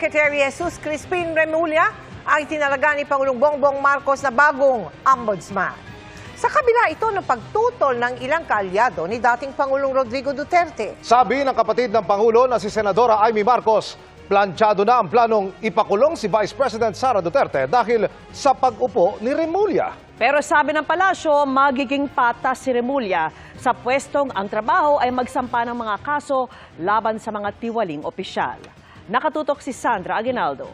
Secretary Jesus Crispin Remulla ang tinalaga ni Pangulong Bongbong Marcos na bagong ombudsman. Sa kabila ito ng pagtutol ng ilang kaalyado ni dating Pangulong Rodrigo Duterte. Sabi ng kapatid ng Pangulo na si Senadora Amy Marcos, planchado na ang planong ipakulong si Vice President Sara Duterte dahil sa pag-upo ni Remulla. Pero sabi ng palasyo, magiging patas si Remulla sa pwestong ang trabaho ay magsampa ng mga kaso laban sa mga tiwaling opisyal. Nakatutok si Sandra Aguinaldo.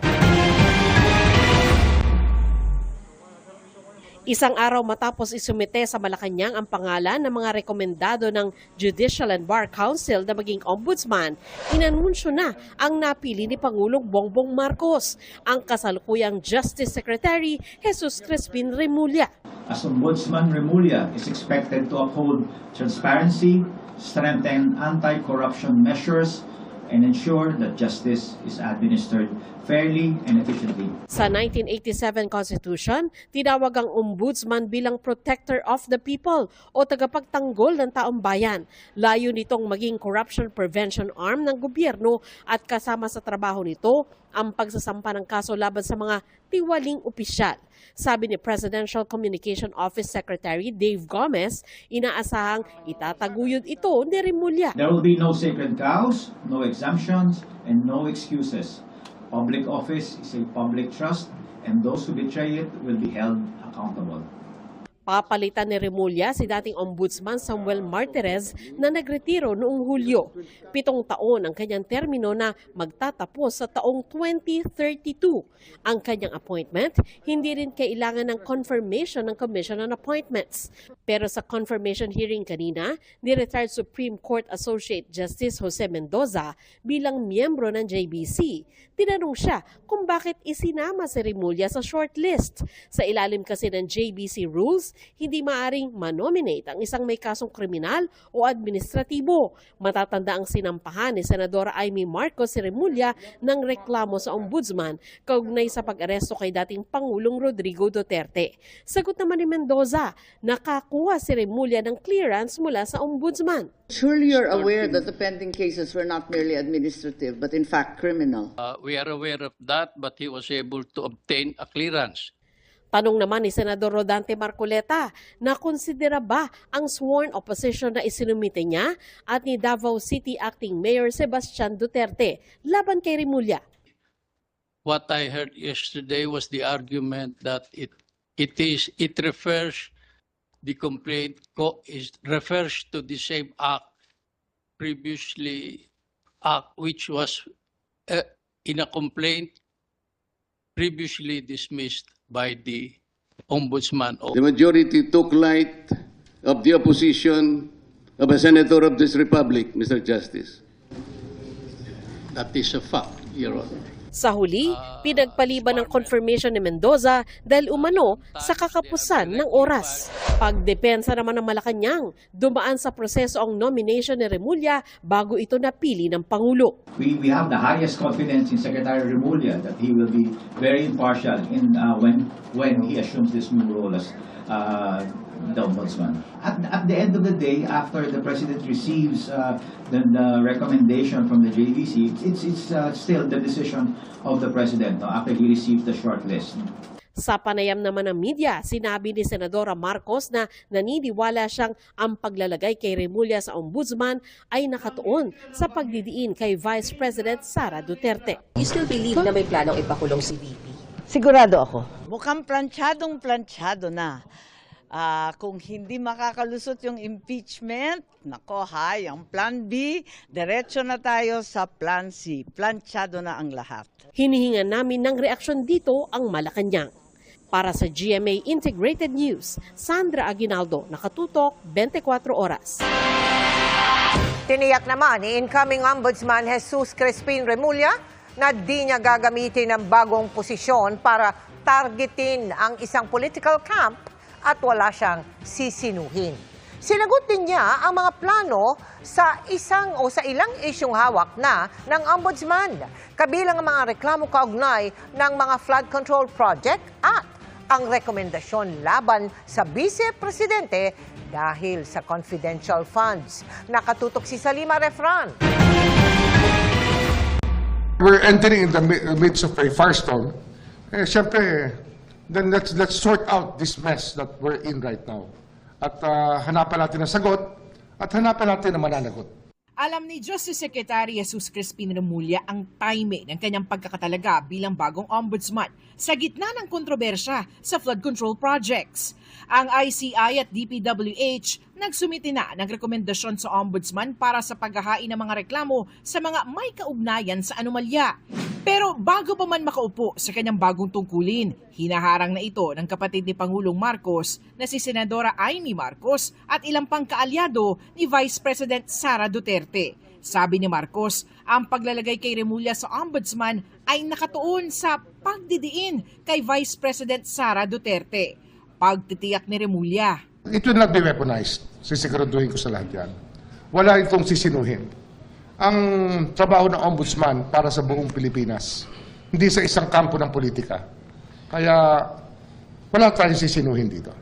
Isang araw matapos isumite sa Malacanang ang pangalan ng mga rekomendado ng Judicial and Bar Council na maging ombudsman, inanunsyo na ang napili ni Pangulong Bongbong Marcos, ang kasalukuyang Justice Secretary Jesus Crispin Remulla. As Ombudsman, Remulla is expected to uphold transparency, strengthen anti-corruption measures, and ensure that justice is administered fairly and efficiently. Sa 1987 Constitution, tinawag ang ombudsman bilang protector of the people o tagapagtanggol ng taong bayan. Layo nitong maging corruption prevention arm ng gobyerno at kasama sa trabaho nito ang pagsasampa ng kaso laban sa mga tiwaling opisyal. Sabi ni Presidential Communication Office Secretary Dave Gomez, inaasahang itataguyod ito ni Remulla. There will be no sacred cows, no exemptions, and no excuses. Public office is a public trust, and those who betray it will be held accountable. Papalitan ni Remulla si dating Ombudsman Samuel Martirez na nagretiro noong Hulyo. 7 taon ang kanyang termino na magtatapos sa taong 2032. Ang kanyang appointment, hindi rin kailangan ng confirmation ng Commission on Appointments. Pero sa confirmation hearing kanina, ni retired Supreme Court Associate Justice Jose Mendoza bilang miyembro ng JBC, tinanong siya kung bakit isinama si Remulla sa shortlist. Sa ilalim kasi ng JBC rules, hindi maaring manominate ang isang may kasong kriminal o administratibo. Matatanda ang sinampahan ni Senadora Amy Marcos si Remulla ng reklamo sa ombudsman kaugnay sa pag-aresto kay dating Pangulong Rodrigo Duterte. Sagot naman ni Mendoza, nakakuha si Remulla ng clearance mula sa ombudsman. Surely you're aware that the pending cases were not merely administrative, but in fact criminal. We are aware of that, but he was able to obtain a clearance. Tanong naman ni Senador Rodante Marcoleta, nakonsidera ba ang sworn opposition na isinumite niya at ni Davao City Acting Mayor Sebastian Duterte laban kay Remulla? What I heard yesterday was the argument that it refers the complaint refers to the same act previously which was in a complaint previously dismissed by the Ombudsman. The majority took light of the opposition of a senator of this republic, Mr. Justice. That is a fact, Your Honor. Sa huli, pinagpaliban ng confirmation ni Mendoza dahil umano sa kakapusan ng oras. Pagdepensa naman ng Malacanang, dumaan sa proseso ang nomination ni Remulla bago ito napili ng Pangulo. We have the highest confidence in Secretary Remulla that he will be very impartial in when he assumes this new role as the Ombudsman. At the end of the day, after the President receives the recommendation from the JVC, it's still the decision of the President after he receives the shortlist. Sa panayam naman ng media, sinabi ni Senadora Marcos na naniniwala siyang ang paglalagay kay Remulla sa ombudsman ay nakatuon sa pagdidiin kay Vice President Sara Duterte. You still believe na may planong ipakulong si VP? Sigurado ako. Mukhang planchadong-planchado na. Kung hindi makakalusot yung impeachment, nako hay, ang plan B, diretso na tayo sa plan C. Planchado na ang lahat. Hinihingan namin ng reaksyon dito ang Malacanang. Para sa GMA Integrated News, Sandra Aguinaldo, nakatutok 24 oras. Tiniyak naman ni incoming Ombudsman Jesus Crispin Remulla na di niya gagamitin ang bagong posisyon para targetin ang isang political camp at wala siyang sisinuhin. Sinagot din niya ang mga plano sa ilang isyong hawak na ng Ombudsman, kabilang ang mga reklamo kaugnay ng mga flood control project at ang rekomendasyon laban sa Vice Presidente dahil sa confidential funds. Nakatutok si Salima Refran. We're entering in the midst of a firestorm. Siyempre, then let's sort out this mess that we're in right now. At hanapan natin ang sagot at hanapan natin ang mananagot. Alam ni Justice Secretary Jesus Crispin Remulla ang timing ng kanyang pagkakatalaga bilang bagong ombudsman sa gitna ng kontrobersya sa flood control projects. Ang ICI at DPWH nagsumiti na ng rekomendasyon sa ombudsman para sa paghahain ng mga reklamo sa mga may kaugnayan sa anomalya. Pero bago pa man makaupo sa kanyang bagong tungkulin, hinaharang na ito ng kapatid ni Pangulong Marcos na si Senadora Amy Marcos at ilang pang kaalyado ni Vice President Sara Duterte. Sabi ni Marcos, ang paglalagay kay Remulla sa ombudsman ay nakatuon sa pagdidiin kay Vice President Sara Duterte. Pagtitiyak ni Remulla, It will not be weaponized. Sisiguraduhin ko sa lahat yan. Wala itong sisinuhin. Ang trabaho ng ombudsman para sa buong Pilipinas, hindi sa isang kampo ng politika. Kaya wala tayong sisinuhin dito.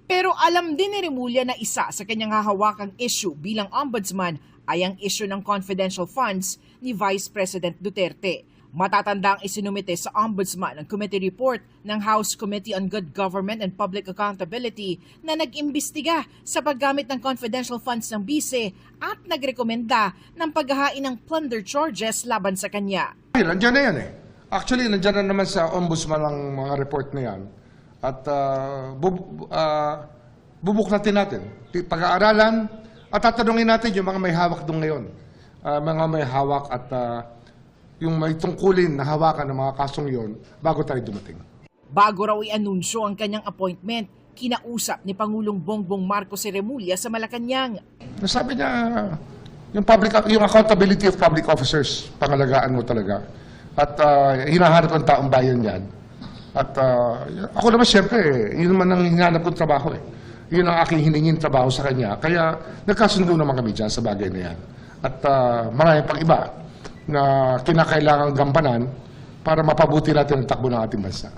pero alam din ni Remulla na isa sa kanyang hahawakang issue bilang ombudsman ay ang issue ng confidential funds ni Vice President Duterte. Matatanda ang isinumite sa Ombudsman ang committee report ng House Committee on Good Government and Public Accountability na nag-imbestiga sa paggamit ng confidential funds ng bise at nagrekomenda ng paghahain ng plunder charges laban sa kanya. Nandiyan na yan eh. Actually, nandiyan na naman sa Ombudsman ang mga report na yan. At bubuklatin natin. Pag-aaralan at tatanungin natin yung mga may hawak doon ngayon. Mga may hawak at yung may tungkulin na hawakan ng mga kasong yon bago tayo dumating. Bago raw i-anunsyo ang kanyang appointment, kinausap ni Pangulong Bongbong Marcos si Remulla sa Malacanang. Sabi niya, yung accountability of public officers, pangalagaan mo talaga. At hinahanap ng taong bayan yan. At ako naman siyempre, yun naman ang hinahanap kong trabaho eh. Yun ang aking hiningin trabaho sa kanya. Kaya nagkasundo naman kami dyan sa bagay na yan. At marami pang iba na kinakailangang gampanan para mapabuti natin ang takbo ng ating bansa.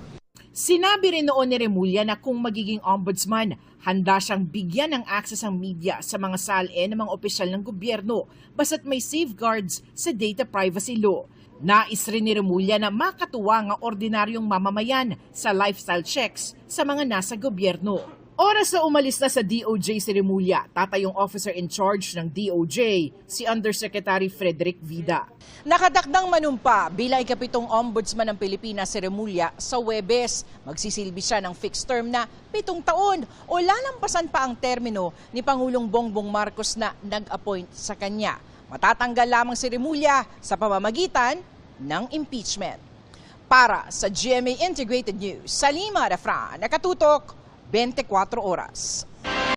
Sinabi rin noon ni Remulla na kung magiging ombudsman, handa siyang bigyan ng access ang media sa mga salin ng mga opisyal ng gobyerno basta't may safeguards sa data privacy law. Nais rin ni Remulla na makatuwa ang ordinaryong mamamayan sa lifestyle checks sa mga nasa gobyerno. Oras na umalis na sa DOJ si Remulla, tatayong officer in charge ng DOJ, si Undersecretary Frederick Vida. Nakadakdang manumpa bilang ikapitong ombudsman ng Pilipinas si Remulla sa Huwebes. Magsisilbi siya ng fixed term na 7 taon o lalampasan pa ang termino ni Pangulong Bongbong Marcos na nag-appoint sa kanya. Matatanggal lamang si Remulla sa pamamagitan ng impeachment. Para sa GMA Integrated News, Salima Refran, nakatutok 24 oras.